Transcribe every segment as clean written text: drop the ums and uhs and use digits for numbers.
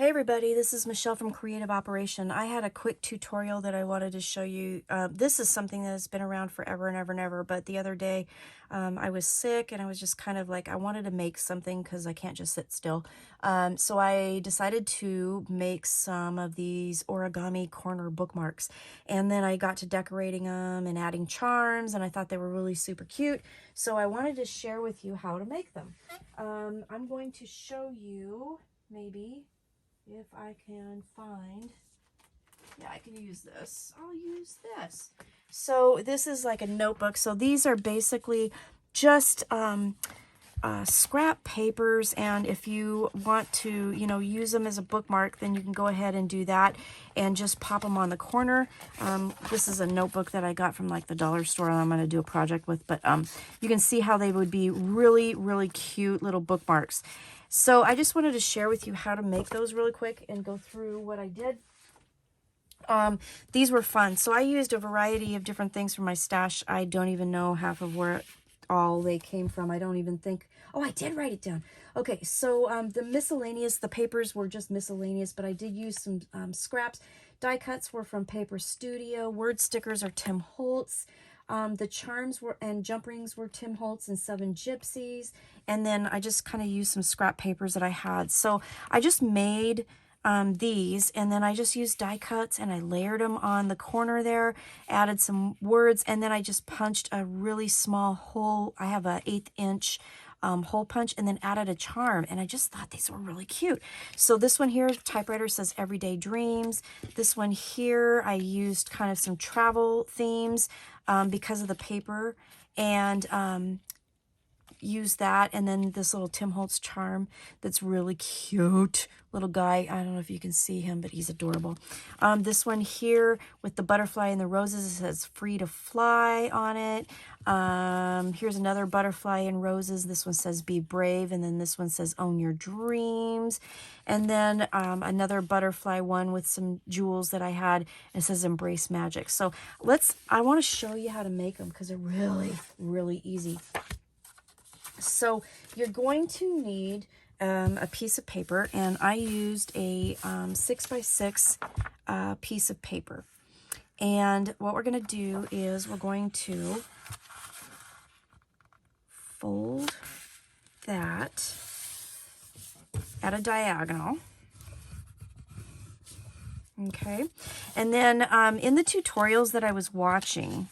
Hey everybody, this is Michelle from Creative Operation. I had a quick tutorial that I wanted to show you. This is something that has been around forever and ever and ever, but the other day I was sick and I was just kind of like, I wanted to make something because I can't just sit still. So I decided to make some of these origami corner bookmarks, and then I got to decorating them and adding charms, and I thought they were really super cute. So I wanted to share with you how to make them. I'm going to show you maybe if I can find, yeah, I can use this. I'll use this. So this is like a notebook. So these are basically just scrap papers, and if you want to, use them as a bookmark, then you can go ahead and do that and just pop them on the corner. This is a notebook that I got from like the dollar store I'm going to do a project with, but you can see how they would be really, really cute little bookmarks. So I just wanted to share with you how to make those really quick and go through what I did. These were fun. So I used a variety of different things from my stash. I don't even know half of where all they came from. I don't even think, oh, I did write it down. Okay, so the papers were just miscellaneous, but I did use some scraps. Die cuts were from Paper Studio. Word stickers are Tim Holtz. The charms were and jump rings were Tim Holtz and 7 Gypsies. And then I just kind of used some scrap papers that I had. So I just made these, and then I just used die cuts and I layered them on the corner there, added some words, and then I just punched a really small hole. I have a 1/8 inch hole punch, and then added a charm, and I just thought these were really cute. So this one here, typewriter, says Everyday Dreams. This one here, I used kind of some travel themes because of the paper, and use that. And then this little Tim Holtz charm that's really cute. Little guy, I don't know if you can see him, but he's adorable. This one here with the butterfly and the roses, it says Free to Fly on it. Here's another butterfly and roses. This one says Be Brave, and then this one says Own Your Dreams. And then another butterfly one with some jewels that I had. It says Embrace Magic. So I want to show you how to make them because they're really, really easy. So you're going to need a piece of paper, and I used a 6x6 piece of paper. And what we're going to do is we're going to fold that at a diagonal. Okay. And then in the tutorials that I was watching,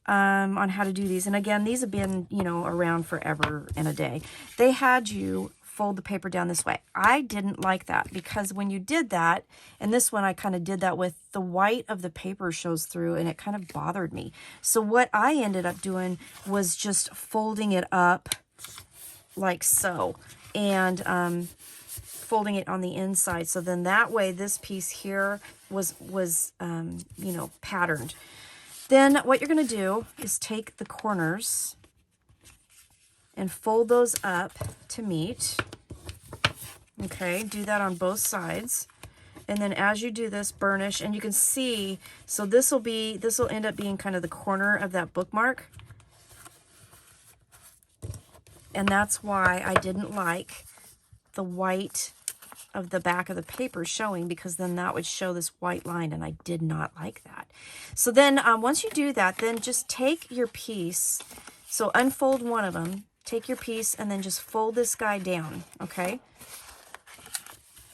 on how to do these, and again, these have been, around forever and a day, they had you fold the paper down this way. I didn't like that because when you did that, and this one I kind of did that with, the white of the paper shows through, and it kind of bothered me. So what I ended up doing was just folding it up like so, and folding it on the inside. So then that way this piece here was patterned. Then what you're going to do is take the corners and fold those up to meet. Okay, do that on both sides. And then as you do this, burnish, and you can see, so this will end up being kind of the corner of that bookmark. And that's why I didn't like the white of the back of the paper showing, because then that would show this white line, and I did not like that. So then once you do that, then just take your piece, so unfold one of them, take your piece, and then just fold this guy down, okay?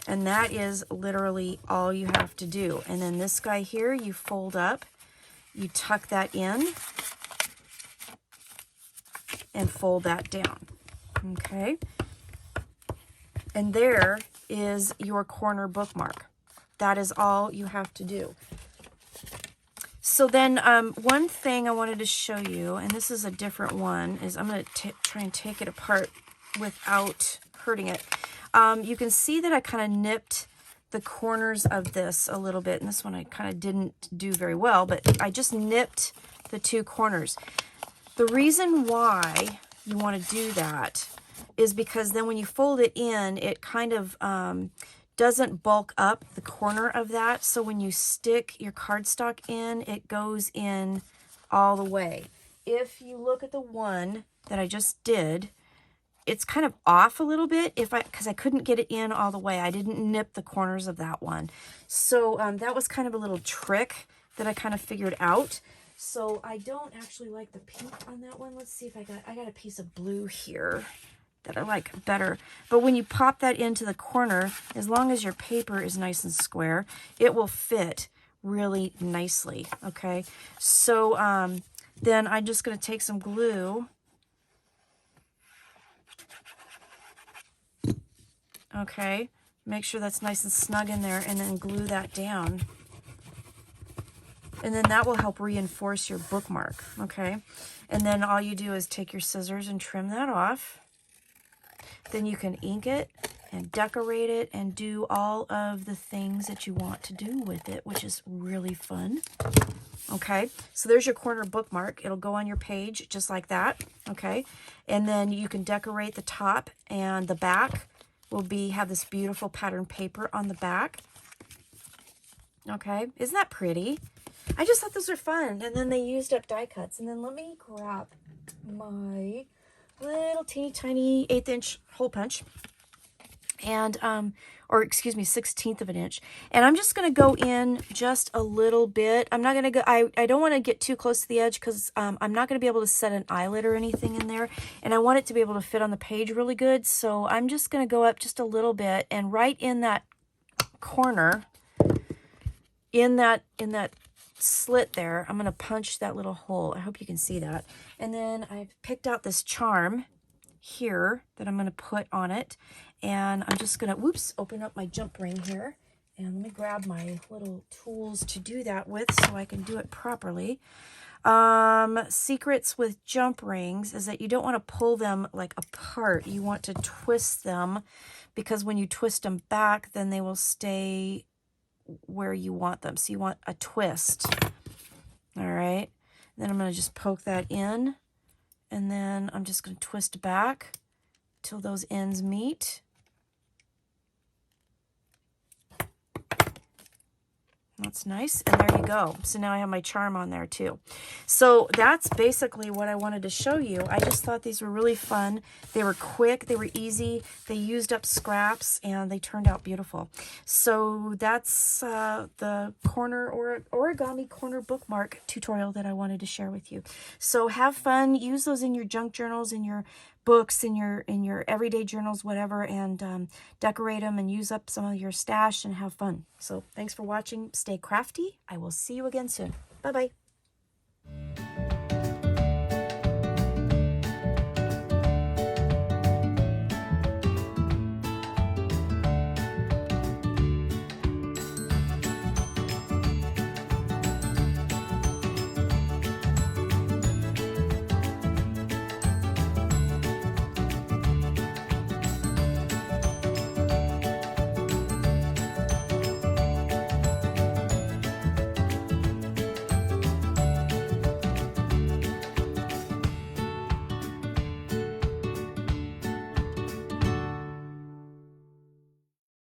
And that is literally all you have to do. And then this guy here, you fold up, you tuck that in, and fold that down, okay? And there is your corner bookmark. That is all you have to do. So then one thing I wanted to show you, and this is a different one, is I'm going to try and take it apart without hurting it. You can see that I kind of nipped the corners of this a little bit, and this one I kind of didn't do very well, but I just nipped the 2 corners. The reason why you want to do that is because then when you fold it in, it kind of doesn't bulk up the corner of that. So when you stick your cardstock in, it goes in all the way. If you look at the one that I just did, it's kind of off a little bit because I couldn't get it in all the way. I didn't nip the corners of that one. So that was kind of a little trick that I kind of figured out. So I don't actually like the pink on that one. Let's see if I got a piece of blue here that I like better. But when you pop that into the corner, as long as your paper is nice and square, it will fit really nicely, okay? So then I'm just going to take some glue. Okay, make sure that's nice and snug in there, and then glue that down. And then that will help reinforce your bookmark, okay? And then all you do is take your scissors and trim that off. Then you can ink it and decorate it and do all of the things that you want to do with it, which is really fun. Okay, so there's your corner bookmark. It'll go on your page just like that, okay? And then you can decorate the top, and the back will have this beautiful pattern paper on the back. Okay, isn't that pretty? I just thought those were fun. And then they used up die cuts. And then let me grab my little teeny tiny 1/8 inch hole punch, and or excuse me, 1/16 of an inch. And I'm just going to go in just a little bit. I'm not going to go, I don't want to get too close to the edge because I'm not going to be able to set an eyelet or anything in there. And I want it to be able to fit on the page really good. So I'm just going to go up just a little bit, and right in that corner, in that slit there, I'm going to punch that little hole. I hope you can see that. And then I've picked out this charm here that I'm going to put on it. And I'm just going to, whoops, open up my jump ring here. And let me grab my little tools to do that with so I can do it properly. Secrets with jump rings is that you don't want to pull them like apart. You want to twist them, because when you twist them back, then they will stay where you want them. So you want a twist. All right. Then I'm going to just poke that in, and then I'm just going to twist back till those ends meet. That's nice. And there you go. So now I have my charm on there too. So that's basically what I wanted to show you. I just thought these were really fun. They were quick. They were easy. They used up scraps, and they turned out beautiful. So that's the origami corner bookmark tutorial that I wanted to share with you. So have fun. Use those in your junk journals, in your books, in your everyday journals, whatever, and decorate them and use up some of your stash and have fun. So thanks for watching. Stay crafty. I will see you again soon. Bye-bye.